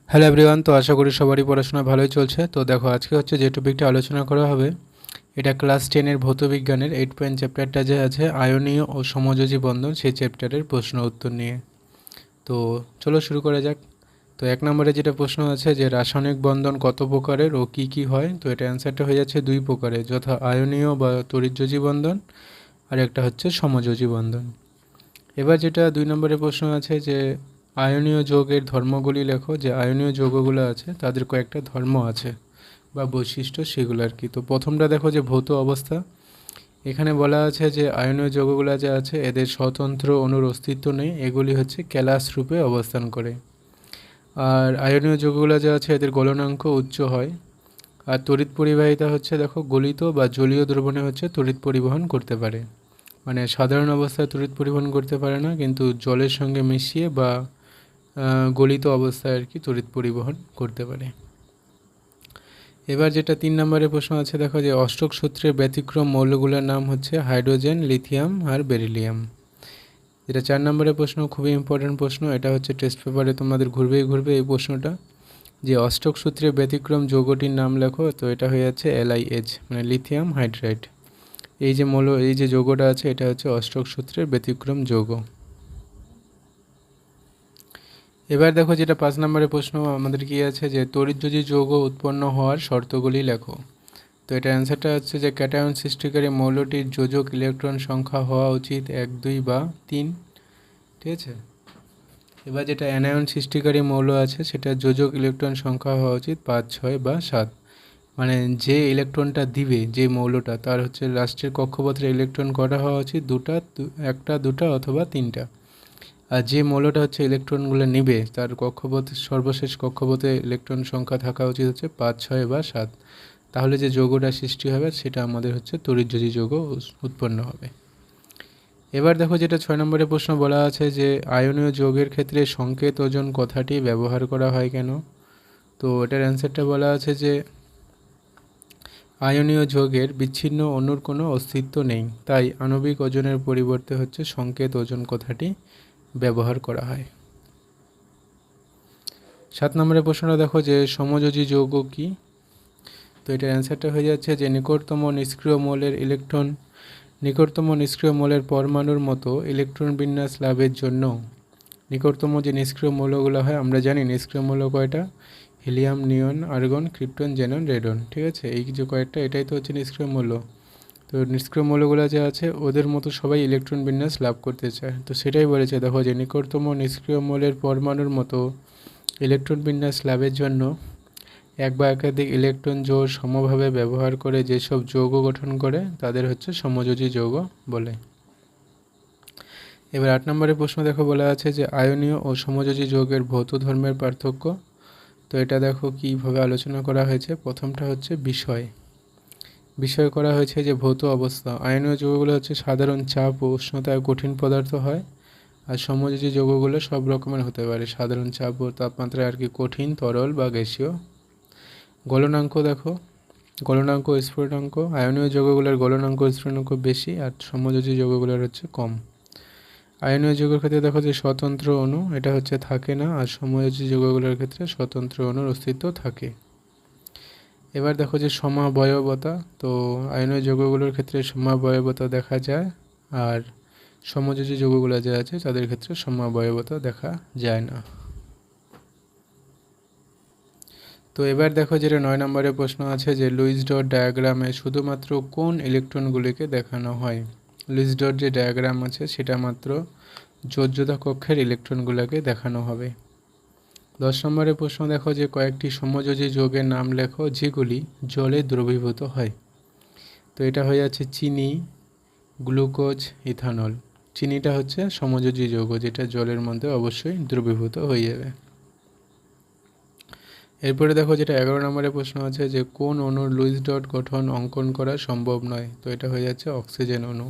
Hello everyone, তো আশা করি সবারই পড়াশোনা ভালোই চলছে। তো দেখো, আজকে হচ্ছে যে টপিকটা আলোচনা করা হবে, এটা ক্লাস 10-এর ভৌতবিজ্ঞানের 8 চ্যাপ্টারটা যে আছে আয়নীয় ও সমযোজী বন্ধন, সেই চ্যাপ্টারের প্রশ্ন উত্তর নিয়ে। তো চলো শুরু করা যাক। তো 1 নম্বরে যেটা প্রশ্ন আছে যে রাসায়নিক বন্ধন কত প্রকারের ও কি কি হয়, তো এটা অ্যান্সারটা হয়ে যাচ্ছে 2 প্রকারের, যথা আয়নীয় বা তড়িৎযোজী বন্ধন আর একটা হচ্ছে সমযোজী বন্ধন। এবার যেটা 2 নম্বরে প্রশ্ন আছে যে আয়নীয় যৌগের ধর্মগুলি লেখো, যে আয়নীয় যৌগগুলো আছে তাদের কয়েকটা ধর্ম আছে বা বৈশিষ্ট্য, সেগুলো আর কি। তো প্রথমটা দেখো যে ভৌত অবস্থা। এখানে বলা আছে যে আয়নীয় যৌগগুলো যে আছে এদের স্বতন্ত্র অণুর অস্তিত্ব নেই, এগুলি হচ্ছে ক্যালাস রূপে অবস্থান করে। আর আয়নীয় যৌগগুলো যে আছে এদের গলনাঙ্ক উচ্চ হয়। আর তড়িৎ পরিবাহিতা হচ্ছে দেখো গলিত বা জলীয় দ্রবণে হচ্ছে তড়িৎ পরিবহন করতে পারে, মানে সাধারণ অবস্থায় তড়িৎ পরিবহন করতে পারে না, কিন্তু জলের সঙ্গে মিশিয়ে বা গলিত অবস্থায় আর কি তড়িৎ পরিবহন করতে পারে। এবার যেটা 3 নম্বরের প্রশ্ন আছে, দেখো যে অষ্টক সূত্রের ব্যতিক্রম মৌলগুলোর নাম হচ্ছে হাইড্রোজেন, লিথিয়াম আর বেরিলিয়াম। যেটা 4 নম্বরের প্রশ্ন, খুবই ইম্পর্টেন্ট প্রশ্ন, এটা হচ্ছে টেস্ট পেপারে তোমাদের ঘুরবেই ঘুরবে এই প্রশ্নটা, যে অষ্টক সূত্রের ব্যতিক্রম যৌগটির নাম লেখো। তো এটা হয়ে যাচ্ছে LiH, মানে লিথিয়াম হাইড্রাইড। এই যে যৌগটা আছে এটা হচ্ছে অষ্টক সূত্রের ব্যতিক্রম যৌগ। এবার দেখো যেটা 5 নম্বরের প্রশ্ন আমাদের কি আছে, যে তড়িৎযোজী যৌগ উৎপন্ন হওয়ার শর্তগুলি লেখো। তো এটা অ্যান্সারটা হচ্ছে যে ক্যাটায়ন সৃষ্টিকারী মৌলটির যোজক ইলেকট্রন সংখ্যা হওয়া উচিত 1, 2 বা 3। ঠিক আছে। এবার যেটা অ্যানায়ন সৃষ্টিকারী মৌল আছে সেটা যোজক ইলেকট্রন সংখ্যা হওয়া উচিত 5, 6 বা 7। মানে যে ইলেকট্রনটা দিবে যে মৌলটা, তার হচ্ছে লাস্টের কক্ষপথের ইলেকট্রন কটা হওয়া উচিত, একটা, দুটা অথবা 3টা। আর যে মৌলটা হচ্ছে ইলেকট্রনগুলো নিবে তার কক্ষপথ, সর্বশেষ কক্ষপথে ইলেকট্রন সংখ্যা থাকা উচিত হচ্ছে 5, 6 বা 7। তাহলে যে যৌগটা সৃষ্টি হবে সেটা আমাদের হচ্ছে তড়িৎযোজী যৌগ উৎপন্ন হবে। এবার দেখো যেটা 6 নম্বরের প্রশ্ন বলা আছে, যে আয়নীয় যৌগের ক্ষেত্রে সংকেত ওজন কথাটি ব্যবহার করা হয় কেন। তো এটার অ্যান্সারটা বলা আছে যে আয়নীয় যৌগের বিচ্ছিন্ন অণুর কোনো অস্তিত্ব নেই, তাই আণবিক ওজনের পরিবর্তে হচ্ছে সংকেত ওজন কথাটি ব্যবহার করা হয়। 7 নম্বরের প্রশ্নটা দেখো যে সমযোজী যৌগ কি। তো এটার অ্যান্সারটা হয়ে যাচ্ছে যে নিকটতম নিষ্ক্রিয় মৌলের পরমাণুর মতো ইলেকট্রন বিন্যাস লাভের জন্য নিকটতম যে নিষ্ক্রিয় মৌলগুলো হয়, আমরা জানি নিষ্ক্রিয় মৌল কয়টা, হিলিয়াম, নিয়ন, আর্গন, ক্রিপ্টন, জেনন, রেডন। ঠিক আছে, এই যে কয়েকটা, এটাই তো হচ্ছে নিষ্ক্রিয় মৌল। তো নিষ্ক্রিয় মৌলগুলো যে আছে ওদের মতো সবাই ইলেকট্রন বিন্যাস লাভ করতে চায়, তো সেটাই বলেছে দেখো যে নিকটতম নিষ্ক্রিয় মৌলের পরমাণুর মতো ইলেকট্রন বিন্যাস লাভের জন্য এক বা একাধিক ইলেকট্রন জোড় সমভাবে ব্যবহার করে যেসব যৌগ গঠন করে তাদের হচ্ছে সমযোজী যৌগ বলে। এবার 8 নম্বরের প্রশ্ন দেখো, বলা আছে যে আয়নীয় ও সমযোজী যৌগের ভৌত ধর্মের পার্থক্য। তো এটা দেখো কীভাবে আলোচনা করা হয়েছে। প্রথমটা হচ্ছে বিষয় করা হয়েছে যে ভৌত অবস্থা। আয়নীয় যৌগগুলো হচ্ছে সাধারণ চাপ ও উষ্ণতায় কঠিন পদার্থ হয়, আর সমযোজী যৌগগুলো সব রকমের হতে পারে, সাধারণ চাপ ও তাপমাত্রায় আর কি কঠিন, তরল বা গ্যাসীয়। গলনাঙ্ক দেখো, গলনাঙ্ক ও স্ফুটনাঙ্ক, আয়নীয় যৌগগুলোর গলনাঙ্ক ও স্ফুটনাঙ্ক বেশি, আর সমযোজী যৌগগুলোর হচ্ছে কম। আয়নীয় যৌগের ক্ষেত্রে দেখো যে স্বতন্ত্র অণু এটা হচ্ছে থাকে না, আর সমযোজী যৌগগুলোর ক্ষেত্রে স্বতন্ত্র অণুর অস্তিত্ব থাকে। এবার দেখো যে সমাবয়বতা। তো আয়নীয় যৌগগুলোর ক্ষেত্রে সমাবয়বতা দেখা যায়, আর সমযোজী যৌগগুলো যে আছে তাদের ক্ষেত্রে সমাবয়বতা দেখা যায় না। তো এবার দেখো যেটা 9 নম্বরের প্রশ্ন আছে, যে লুইস ডট ডায়াগ্রামে শুধুমাত্র কোন ইলেকট্রনগুলিকে দেখানো হয়। লুইস ডট যে ডায়াগ্রাম আছে সেটা মাত্র যোজ্যতা কক্ষের ইলেকট্রনগুলোকে দেখানো হবে। 10 নম্বরের প্রশ্ন দেখো, যে কয়েকটি সমযোজী যৌগের নাম লেখো যেগুলি জলে দ্রবীভূত হয়। তো এটা হয়ে যাচ্ছে চিনি, গ্লুকোজ, ইথানল। চিনিটা হচ্ছে সমযোজী যৌগ যেটা জলের মধ্যে অবশ্যই দ্রবীভূত হয়ে যাবে। এরপরে দেখো যেটা 11 নম্বরের প্রশ্ন আছে, যে কোন অণুর লুইস ডট গঠন অঙ্কন করা সম্ভব নয়। তো এটা হয়ে যাচ্ছে অক্সিজেন অণু,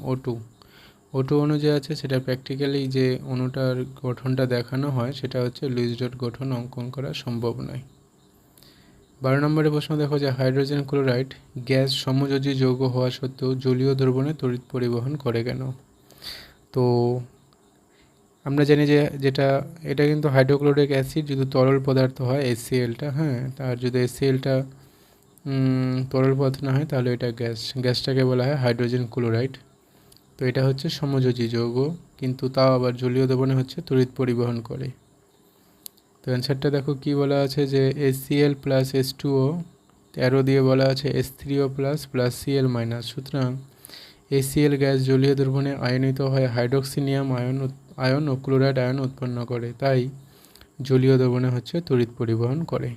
O2 অণু যে আছে সেটা প্র্যাকটিক্যালি যে অণুটার গঠনটা দেখানো হয় সেটা হচ্ছে লুইস ডট গঠন অঙ্কন করা সম্ভব নয়। 12 নম্বরের প্রশ্ন দেখো, যে হাইড্রোজেন ক্লোরাইড গ্যাস সমযোজী যৌগ হওয়া সত্ত্বেও জলীয় দ্রবণে তড়িৎ পরিবহন করে কেন। তো আমরা জানি যে এটা কিন্তু হাইড্রোক্লোরিক অ্যাসিড যদি তরল পদার্থ হয় HCl-টা, হ্যাঁ, তার যদি HCl-টা তরল পদার্থ না হয় তাহলে এটা গ্যাসটাকে বলা হয় হাইড্রোজেন ক্লোরাইড। তো এটা হচ্ছে সমযোজী যৌগ, কিন্তু তাও আবার জলীয় দ্রবণে হচ্ছে তড়িৎ পরিবহন করে। তো অ্যান্সারটা দেখো কি বলা আছে যে HCl প্লাস H2O, অ্যারো দিয়ে বলা আছে H3O plus plus Cl minus. সুতরাং HCl গ্যাস জলীয় দ্রবণে আয়নিত হয়ে হাইড্রোক্সিনিয়াম আয়ন ও ক্লোরাইড আয়ন উৎপন্ন করে, তাই জলীয় দ্রবণে হচ্ছে তড়িৎ পরিবহন করে।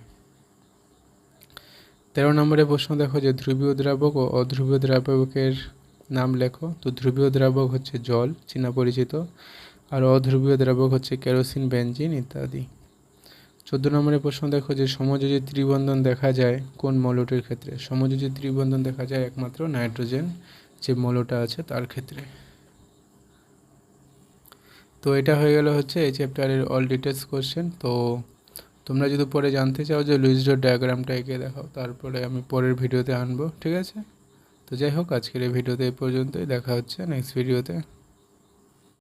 13 নম্বরে প্রশ্ন দেখো যে ধ্রুবীয় দ্রাবক ও অধ্রুবীয় দ্রাবকের নাম লেখো। তো ধ্রুবীয় দ্রাবক হচ্ছে জল, চেনা পরিচিত, আর অধ্রুবীয় দ্রাবক হচ্ছে কেরোসিন, বেনজিন ইত্যাদি। 14 নম্বরে প্রশ্ন দেখো যে সমযোজী ত্রিবন্ধন দেখা যায় কোন মৌলটির ক্ষেত্রে। সমযোজী ত্রিবন্ধন দেখা যায় একমাত্র নাইট্রোজেন যে মৌলটা আছে তার ক্ষেত্রে। তো এটা হয়ে গেল হচ্ছে এই চ্যাপ্টারের অল ডিটেলস কোশ্চেন। তো তোমরা যদি পরে জানতে চাও যে লুইস ডট ডায়াগ্রামটা এঁকে দেখাও, তারপরে আমি পরের ভিডিওতে আনবো, ঠিক আছে। তো যাই হোক, আজকের এই ভিডিওতে এই পর্যন্তই, দেখা হচ্ছে নেক্সট ভিডিওতে।